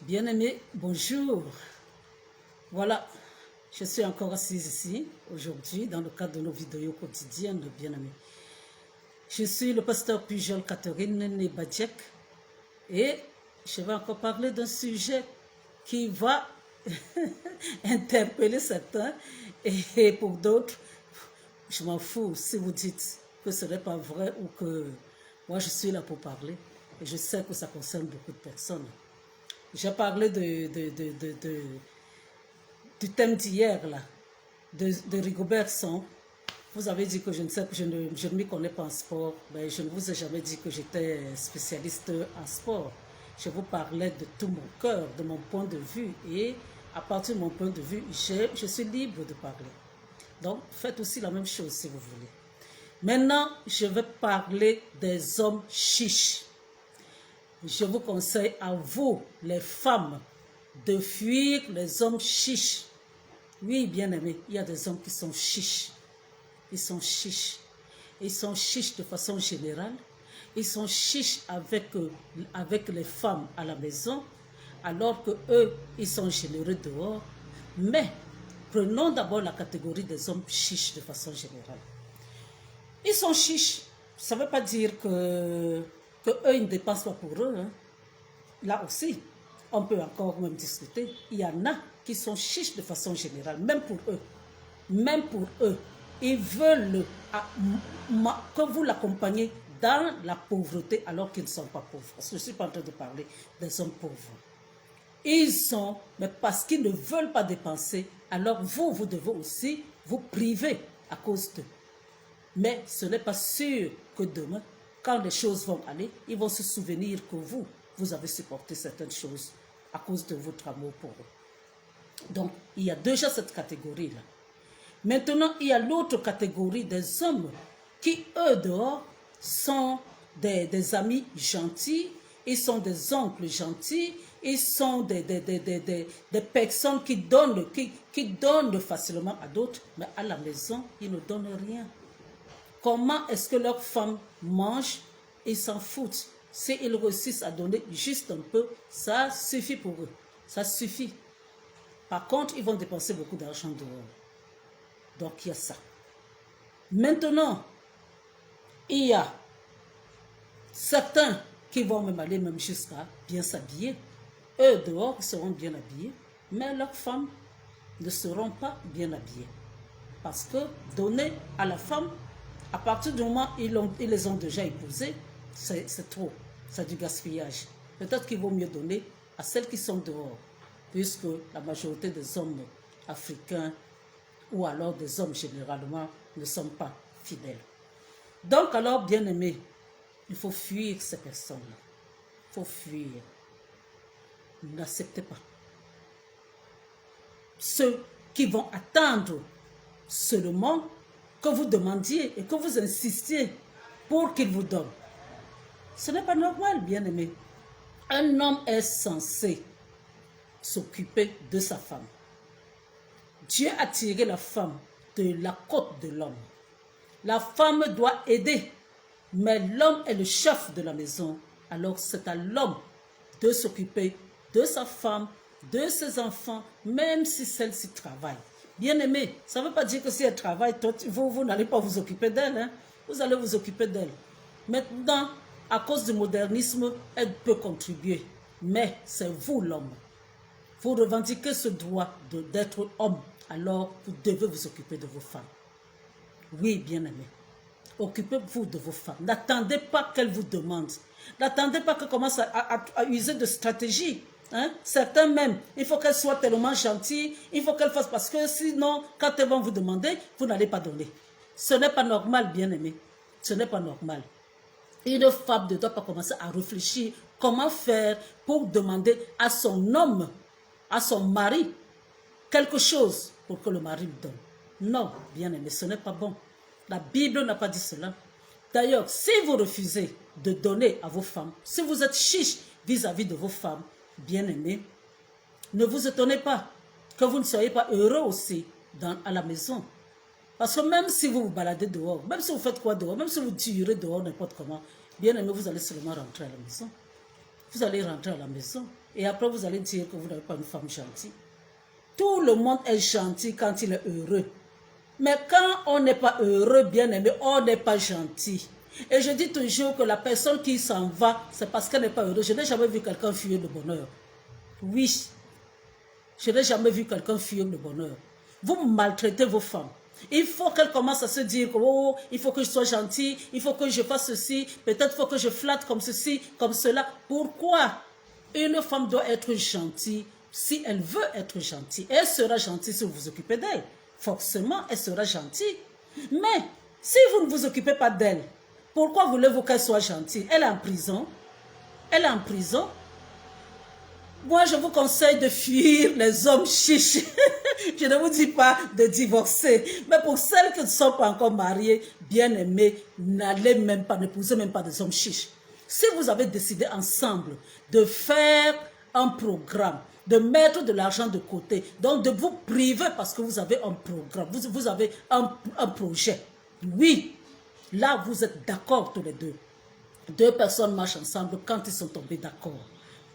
Bien-aimés, bonjour. Voilà, je suis encore assise ici aujourd'hui dans le cadre de nos vidéos quotidiennes de bien-aimés. Je suis le pasteur Pujol Catherine Nebadjek et je vais encore parler d'un sujet qui va interpeller certains et pour d'autres, je m'en fous si vous dites que ce n'est pas vrai ou que moi je suis là pour parler et je sais que ça concerne beaucoup de personnes. J'ai parlé du thème d'hier, là, de Rigobert Song. Vous avez dit que je ne m'y connais pas en sport. Ben, je ne vous ai jamais dit que j'étais spécialiste en sport. Je vous parlais de tout mon cœur, de mon point de vue. Et à partir de mon point de vue, je suis libre de parler. Donc, faites aussi la même chose si vous voulez. Maintenant, je vais parler des hommes chiches. Je vous conseille à vous, les femmes, de fuir les hommes chiches. Oui, bien aimé, il y a des hommes qui sont chiches. Ils sont chiches. Ils sont chiches de façon générale. Ils sont chiches avec les femmes à la maison, alors que eux, ils sont généreux dehors. Mais prenons d'abord la catégorie des hommes chiches de façon générale. Ils sont chiches. Ça ne veut pas dire que eux, ils ne dépensent pas pour eux. Hein. Là aussi, on peut encore même discuter. Il y en a qui sont chiches de façon générale, même pour eux. Même pour eux. Ils veulent que vous l'accompagniez dans la pauvreté alors qu'ils ne sont pas pauvres. Parce que je ne suis pas en train de parler des hommes pauvres. Ils sont, mais parce qu'ils ne veulent pas dépenser, alors vous devez aussi vous priver à cause d'eux. Mais ce n'est pas sûr que demain, quand les choses vont aller, ils vont se souvenir que vous avez supporté certaines choses à cause de votre amour pour eux. Donc, il y a déjà cette catégorie-là. Maintenant, il y a l'autre catégorie des hommes qui, eux, dehors, sont des amis gentils, ils sont des oncles gentils, ils sont des personnes qui donnent facilement à d'autres, mais à la maison, ils ne donnent rien. Comment est-ce que leurs femmes mangent? Ils s'en foutent. S'ils réussissent à donner juste un peu, ça suffit pour eux. Ça suffit. Par contre, ils vont dépenser beaucoup d'argent dehors. Donc, il y a ça. Maintenant, il y a certains qui vont même aller même jusqu'à bien s'habiller. Eux, dehors, ils seront bien habillés, mais leurs femmes ne seront pas bien habillées. Parce que donner à la femme, à partir du moment où ils les ont déjà épousés, c'est trop. C'est du gaspillage. Peut-être qu'il vaut mieux donner à celles qui sont dehors, puisque la majorité des hommes africains ou alors des hommes généralement ne sont pas fidèles. Donc alors, bien aimé, il faut fuir ces personnes-là. Il faut fuir. N'acceptez pas. Ceux qui vont attendre seulement que vous demandiez et que vous insistiez pour qu'ils vous donnent. Ce n'est pas normal, bien-aimé. Un homme est censé s'occuper de sa femme. Dieu a tiré la femme de la côte de l'homme. La femme doit aider, mais l'homme est le chef de la maison. Alors c'est à l'homme de s'occuper de sa femme, de ses enfants, même si celle-ci travaille. Bien-aimé, ça ne veut pas dire que si elle travaille, vous n'allez pas vous occuper d'elle. Hein? Vous allez vous occuper d'elle. Maintenant, à cause du modernisme, elle peut contribuer. Mais c'est vous l'homme. Vous revendiquez ce droit d'être homme. Alors, vous devez vous occuper de vos femmes. Oui, bien-aimé. Occupez-vous de vos femmes. N'attendez pas qu'elles vous demandent. N'attendez pas qu'elles commencent à user de stratégies. Hein? Certains même, il faut qu'elles soient tellement gentilles, il faut qu'elles fassent parce que sinon, quand elles vont vous demander, vous n'allez pas donner. Ce n'est pas normal, bien-aimé. Ce n'est pas normal. Une femme ne doit pas commencer à réfléchir comment faire pour demander à son homme, à son mari, quelque chose pour que le mari lui donne. Non, bien-aimé, ce n'est pas bon. La Bible n'a pas dit cela. D'ailleurs, si vous refusez de donner à vos femmes, si vous êtes chiche vis-à-vis de vos femmes, bien-aimés, ne vous étonnez pas que vous ne soyez pas heureux aussi à la maison. Parce que même si vous vous baladez dehors, même si vous faites quoi dehors, même si vous tirez dehors n'importe comment, bien-aimé, vous allez seulement rentrer à la maison. vous allez rentrer à la maison. Et après, vous allez dire que vous n'avez pas une femme gentille. Tout le monde est gentil quand il est heureux. Mais quand on n'est pas heureux, bien aimé, on n'est pas gentil. Et je dis toujours que la personne qui s'en va, c'est parce qu'elle n'est pas heureuse. Je n'ai jamais vu quelqu'un fuir le bonheur. Oui, je n'ai jamais vu quelqu'un fuir le bonheur. Vous maltraitez vos femmes. Il faut qu'elles commencent à se dire que oh, il faut que je sois gentille, il faut que je fasse ceci, peut-être il faut que je flatte comme ceci, comme cela. Pourquoi? Une femme doit être gentille si elle veut être gentille. Elle sera gentille si vous vous occupez d'elle. Forcément, elle sera gentille. Mais si vous ne vous occupez pas d'elle, pourquoi voulez-vous qu'elle soit gentille? Elle est en prison. Elle est en prison. Moi, je vous conseille de fuir les hommes chiches. Je ne vous dis pas de divorcer. Mais pour celles qui ne sont pas encore mariées, bien aimées, n'allez même pas, n'épousez même pas des hommes chiches. Si vous avez décidé ensemble de faire un programme, de mettre de l'argent de côté, donc de vous priver parce que vous avez un programme, vous avez un projet. Oui, là, vous êtes d'accord tous les deux. Deux personnes marchent ensemble quand ils sont tombés d'accord.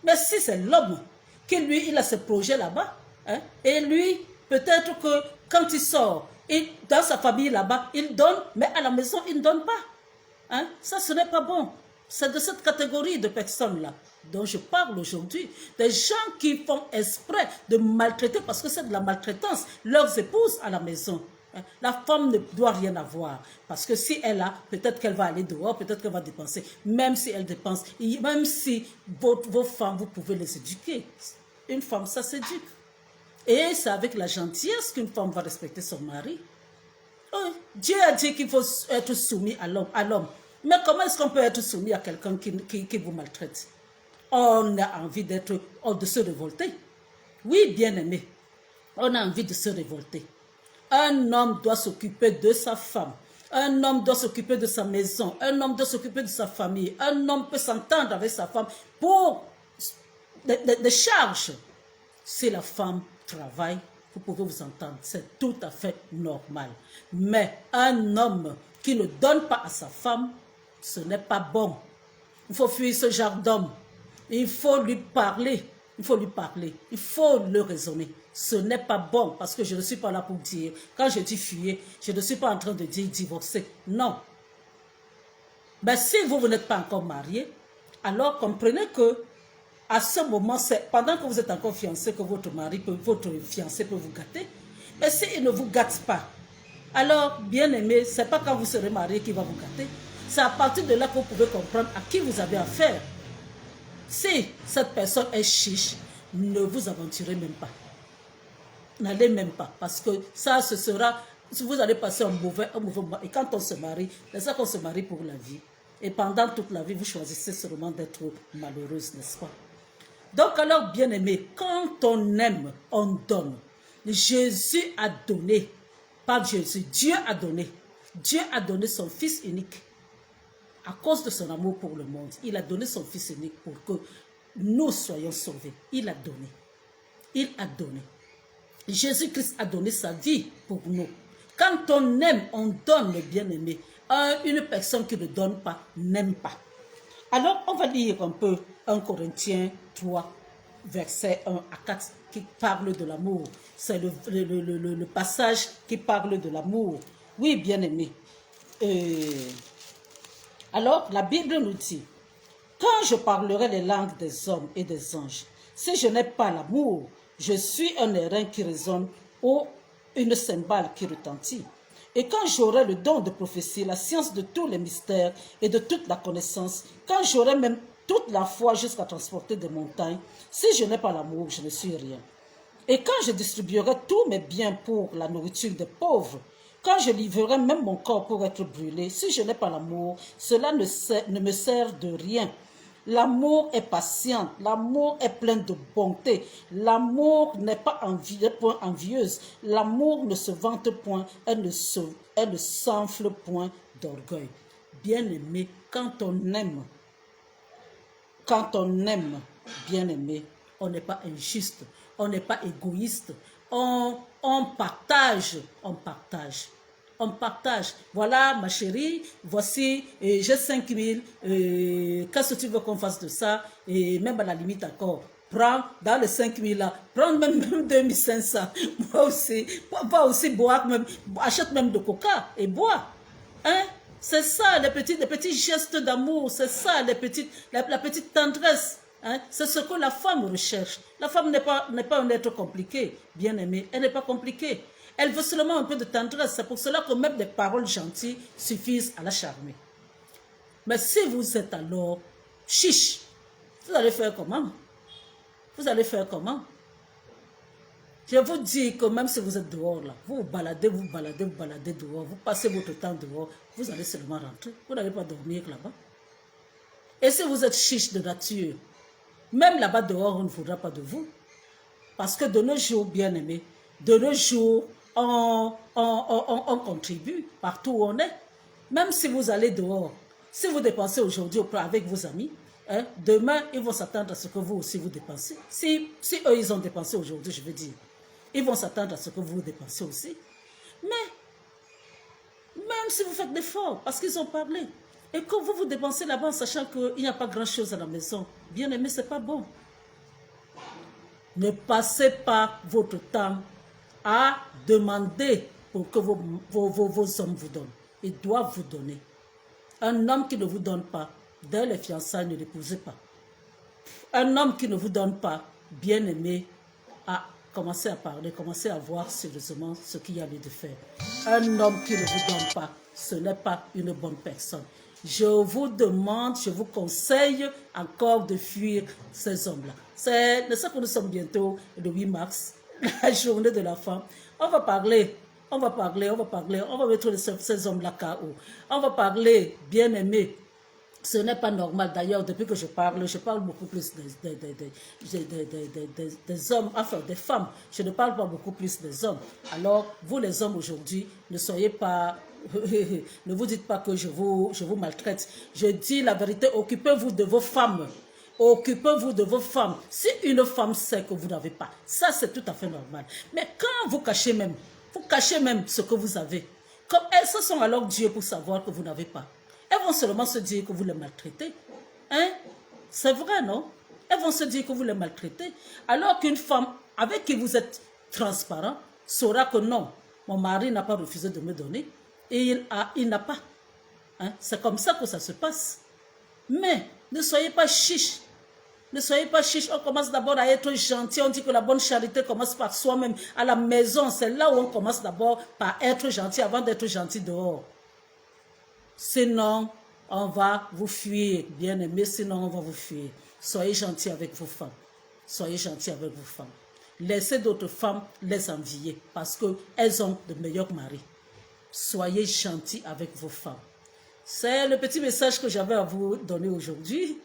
Mais si c'est l'homme qui, lui, il a ce projet là-bas, hein, et lui, peut-être que quand il sort, dans sa famille là-bas, il donne, mais à la maison, il ne donne pas. Hein? Ça, ce n'est pas bon. C'est de cette catégorie de personnes-là dont je parle aujourd'hui. Des gens qui font exprès de maltraiter, parce que c'est de la maltraitance, leurs épouses à la maison. La femme ne doit rien avoir. Parce que si elle a, peut-être qu'elle va aller dehors, peut-être qu'elle va dépenser. Même si elle dépense, même si vos femmes, vous pouvez les éduquer. Une femme, ça s'éduque. Et c'est avec la gentillesse qu'une femme va respecter son mari. Oh, Dieu a dit qu'il faut être soumis à l'homme. Mais comment est-ce qu'on peut être soumis à quelqu'un qui vous maltraite? On a envie de se révolter. Oui, bien aimé. On a envie de se révolter. Un homme doit s'occuper de sa femme. Un homme doit s'occuper de sa maison. Un homme doit s'occuper de sa famille. Un homme peut s'entendre avec sa femme pour des charges. Si la femme travaille, vous pouvez vous entendre. C'est tout à fait normal. Mais un homme qui ne donne pas à sa femme, ce n'est pas bon. Il faut fuir ce genre d'homme. Il faut lui parler. Il faut lui parler. Il faut le raisonner. Ce n'est pas bon parce que je ne suis pas là pour dire. Quand je dis fuir, je ne suis pas en train de dire divorcer. Non. Mais si vous n'êtes pas encore marié, alors comprenez que à ce moment, c'est pendant que vous êtes encore fiancé que votre fiancé peut vous gâter. Mais s'il ne vous gâte pas, alors, bien aimé, ce n'est pas quand vous serez marié qu'il va vous gâter. C'est à partir de là que vous pouvez comprendre à qui vous avez affaire. Si cette personne est chiche, ne vous aventurez même pas. N'allez même pas, parce que ça, ce sera, vous allez passer un mauvais moment. Et quand on se marie, c'est ça qu'on se marie pour la vie. Et pendant toute la vie, vous choisissez seulement d'être malheureuse, n'est-ce pas? Donc alors, bien aimé, quand on aime, on donne. Jésus a donné, pas Jésus, Dieu a donné. Dieu a donné son Fils unique. À cause de son amour pour le monde, il a donné son Fils unique pour que nous soyons sauvés. Il a donné. Il a donné. Jésus-Christ a donné sa vie pour nous. Quand on aime, on donne, le bien-aimé. Une personne qui ne donne pas, n'aime pas. Alors, on va lire un peu 1 Corinthiens 3, versets 1 à 4, qui parle de l'amour. C'est le passage qui parle de l'amour. Oui, bien-aimé. Alors, la Bible nous dit, « Quand je parlerai les langues des hommes et des anges, si je n'ai pas l'amour, je suis un airain qui résonne ou une cymbale qui retentit. Et quand j'aurai le don de prophétie, la science de tous les mystères et de toute la connaissance, quand j'aurai même toute la foi jusqu'à transporter des montagnes, si je n'ai pas l'amour, je ne suis rien. Et quand je distribuerai tous mes biens pour la nourriture des pauvres, quand je livrerai même mon corps pour être brûlé, si je n'ai pas l'amour, cela ne me sert de rien. L'amour est patient, l'amour est plein de bonté, l'amour n'est pas envieuse, l'amour ne se vante point, elle ne s'enfle point d'orgueil. Bien-aimé, quand on aime, bien-aimé, on n'est pas injuste, on n'est pas égoïste, on partage. On partage. Voilà, ma chérie, voici, j'ai 5 000, qu'est-ce que tu veux qu'on fasse de ça? Et même à la limite encore, prends dans les 5 000 là, prends même 2 500. Moi aussi, va aussi boire, même, achète même de coca et bois. Hein? C'est ça, les petits gestes d'amour, c'est ça, la petite tendresse. Hein? C'est ce que la femme recherche. La femme n'est pas un être compliqué, bien aimé. Elle n'est pas compliquée. Elle veut seulement un peu de tendresse. C'est pour cela que même des paroles gentilles suffisent à la charmer. Mais si vous êtes alors chiche, vous allez faire comment? Vous allez faire comment? Je vous dis que même si vous êtes dehors là, vous baladez dehors, vous passez votre temps dehors, vous allez seulement rentrer. Vous n'allez pas dormir là-bas. Et si vous êtes chiche de nature, même là-bas dehors, on ne voudra pas de vous. Parce que de nos jours, bien aimés, de nos jours, on contribue partout où on est. Même si vous allez dehors, si vous dépensez aujourd'hui avec vos amis, hein, demain, ils vont s'attendre à ce que vous aussi vous dépensez. Si eux, ils ont dépensé aujourd'hui, je veux dire, ils vont s'attendre à ce que vous dépensez aussi. Mais, même si vous faites l'effort, parce qu'ils ont parlé, et que vous dépensez là-bas en sachant qu'il n'y a pas grand-chose à la maison, bien aimé, ce n'est pas bon. Ne passez pas votre temps à demander pour que vos hommes vous donnent. Ils doivent vous donner. Un homme qui ne vous donne pas, dès les fiançailles, ne l'épousez pas. Un homme qui ne vous donne pas, bien aimé, commencez à parler, commencez à voir sérieusement ce qu'il y a lieu de faire. Un homme qui ne vous donne pas, ce n'est pas une bonne personne. Je vous demande, je vous conseille encore de fuir ces hommes-là. C'est de ça que nous sommes bientôt le 8 mars, la journée de la femme. On va parler, on va mettre ces hommes-là KO. On va parler, bien aimé. Ce n'est pas normal. D'ailleurs, depuis que je parle beaucoup plus des hommes, enfin des femmes. Je ne parle pas beaucoup plus des hommes. Alors, vous les hommes aujourd'hui, ne soyez pas... ne vous dites pas que je vous maltraite. Je dis la vérité, occupez-vous de vos femmes. Occupez-vous de vos femmes. Si une femme sait que vous n'avez pas, ça c'est tout à fait normal. Mais quand vous cachez même ce que vous avez, comme elles se sont alors Dieu pour savoir que vous n'avez pas. Elles vont seulement se dire que vous les maltraitez. Hein? C'est vrai, non? Elles vont se dire que vous les maltraitez. Alors qu'une femme avec qui vous êtes transparent saura que non, mon mari n'a pas refusé de me donner et il n'a pas. Hein? C'est comme ça que ça se passe. Mais ne soyez pas chiche. Ne soyez pas chiche. On commence d'abord à être gentil. On dit que la bonne charité commence par soi-même. À la maison, c'est là où on commence d'abord par être gentil avant d'être gentil dehors. Sinon, on va vous fuir, bien aimé, sinon on va vous fuir. Soyez gentils avec vos femmes. Soyez gentils avec vos femmes. Laissez d'autres femmes les envier parce qu'elles ont de meilleurs maris. Soyez gentils avec vos femmes. C'est le petit message que j'avais à vous donner aujourd'hui.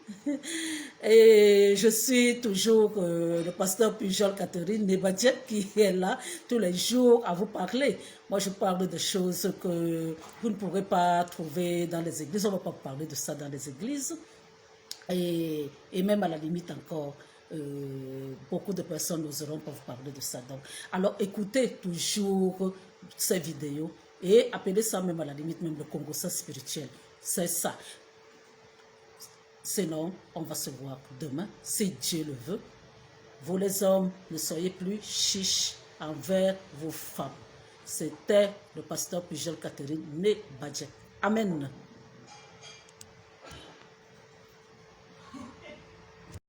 Et je suis toujours le pasteur Pujol Catherine Nebadjet qui est là tous les jours à vous parler. Moi, je parle de choses que vous ne pourrez pas trouver dans les églises. On ne va pas parler de ça dans les églises. Et même à la limite encore, beaucoup de personnes n'oseront pas vous parler de ça. Donc, alors, écoutez toujours ces vidéos. Et appelez ça même à la limite, même le Congo spirituel. C'est ça. Sinon, on va se voir demain, si Dieu le veut. Vous les hommes, ne soyez plus chiches envers vos femmes. C'était le pasteur Pujol Catherine Nebadjet. Amen.